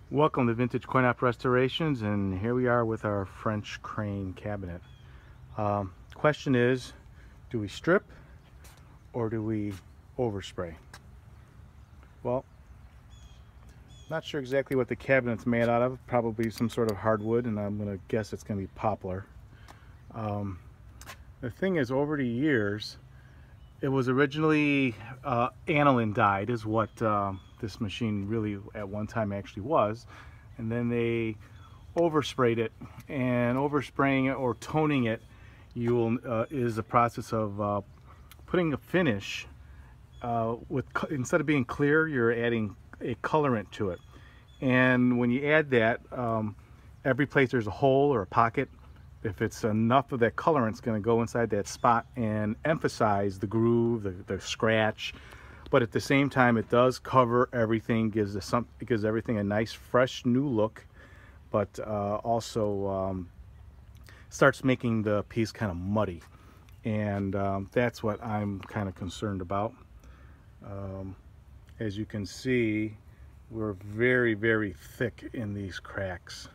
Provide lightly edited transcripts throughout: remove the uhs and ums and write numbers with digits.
Welcome to Vintage Coin Op Restorations, and here we are with our French crane cabinet. Question is, do we strip or do we overspray? Well, not sure exactly what the cabinet's made out of. Probably some sort of hardwood, and I'm going to guess it's going to be poplar. The thing is, over the years, it was originally aniline dyed is what this machine really at one time actually was, and then they oversprayed it, and overspraying it or toning it is a process of putting a finish instead of being clear, you're adding a colorant to it. And when you add that, every place there's a hole or a pocket, if it's enough of that colorant, it's going to go inside that spot and emphasize the groove, the scratch. But at the same time, it does cover everything, gives everything a nice, fresh, new look. But also starts making the piece kind of muddy, and that's what I'm kind of concerned about. As you can see, we're very, very thick in these cracks,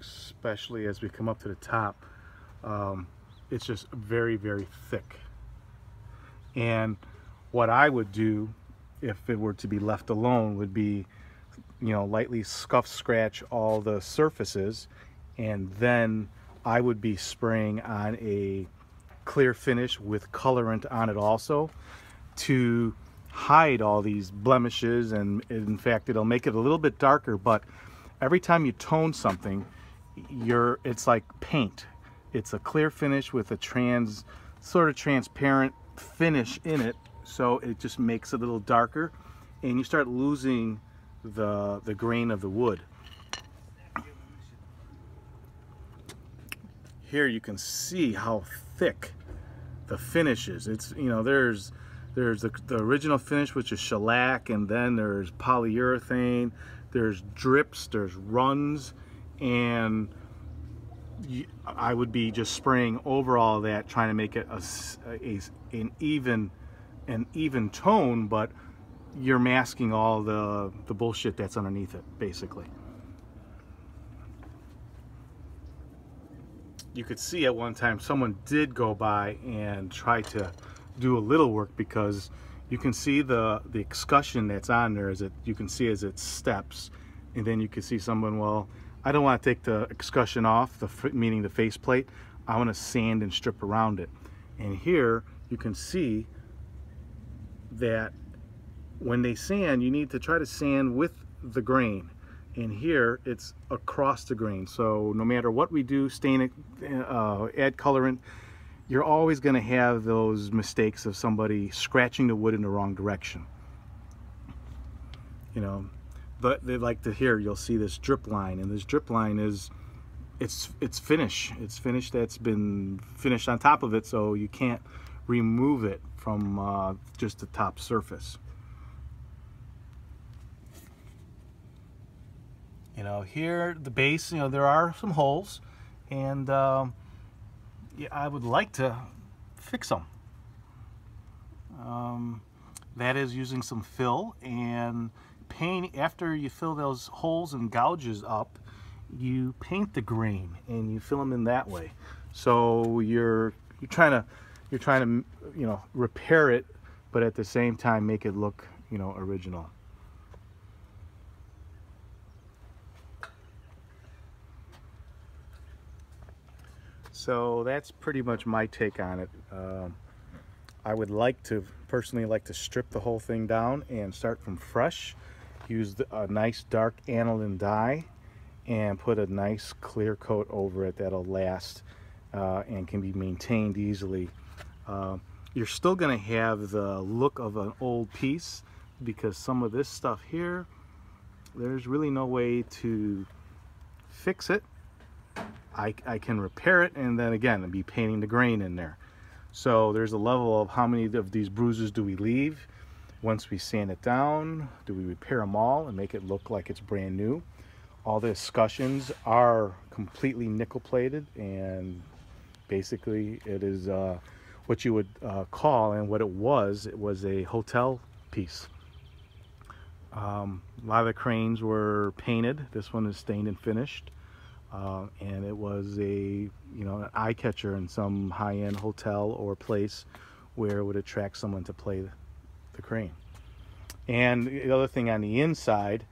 especially as we come up to the top. It's just very, very thick. And what I would do if it were to be left alone would be, lightly scuff scratch all the surfaces, and then I would be spraying on a clear finish with colorant on it also to hide all these blemishes. And in fact, it'll make it a little bit darker. But every time you tone something, it's like paint. It's a clear finish with a sort of transparent finish in it, so it just makes it a little darker, and you start losing the grain of the wood. Here you can see how thick the finish is. It's, there's the original finish, which is shellac, and then there's polyurethane, there's drips, there's runs, and I would be just spraying over all of that, trying to make it an even tone, but you're masking all the bullshit that's underneath it, basically. You could see at one time someone did go by and try to do a little work, because you can see the escutcheon that's on there you can see as it steps, and then you can see someone, well, I don't want to take the escutcheon off, meaning the faceplate. I want to sand and strip around it. And here you can see that when they sand, you need to try to sand with the grain. And here it's across the grain. So no matter what we do, stain it, add colorant, you're always going to have those mistakes of somebody scratching the wood in the wrong direction. But they like to hear, you'll see this drip line, and this drip line is it's finish. It's finish that's been finished on top of it, so you can't remove it from just the top surface. Here the base, there are some holes, and yeah, I would like to fix them. That is using some fill and paint. After you fill those holes and gouges up, you paint the grain and you fill them in that way. So you're trying to repair it, but at the same time make it look original. So that's pretty much my take on it. I would personally like to strip the whole thing down and start from fresh. Use a nice dark aniline dye and put a nice clear coat over it that'll last and can be maintained easily. You're still going to have the look of an old piece, because some of this stuff here, there's really no way to fix it. I can repair it, and then again be painting the grain in there. So there's a level of how many of these bruises do we leave once we sand it down. Do we repair them all and make it look like it's brand new? All the escutcheons are completely nickel plated, and basically it is what you would call, and what it was a hotel piece. A lot of the cranes were painted. This one is stained and finished. And it was an eye catcher in some high-end hotel or place where it would attract someone to play the crane. And the other thing on the inside,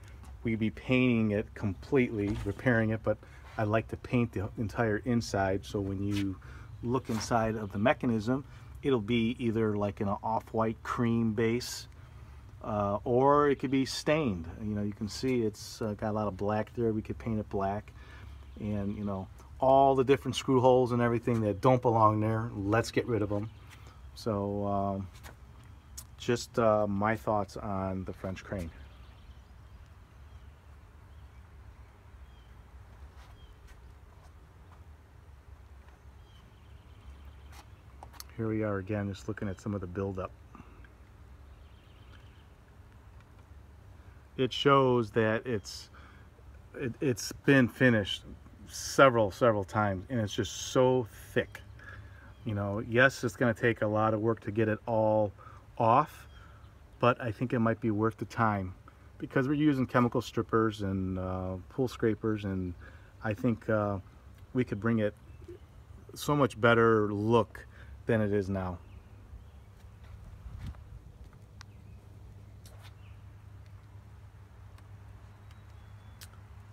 we'd be painting it completely, repairing it, but I like to paint the entire inside, so when you look inside of the mechanism, it'll be either like in an off-white cream base, or it could be stained. You can see it's got a lot of black there. We could paint it black, and all the different screw holes and everything that don't belong there, let's get rid of them. So just my thoughts on the French crane. Here we are again, just looking at some of the buildup. It shows that it's been finished several times, and it's just so thick. Yes, it's going to take a lot of work to get it all off, but I think it might be worth the time because we're using chemical strippers and pool scrapers, and I think we could bring it so much better look than it is now.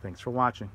Thanks for watching.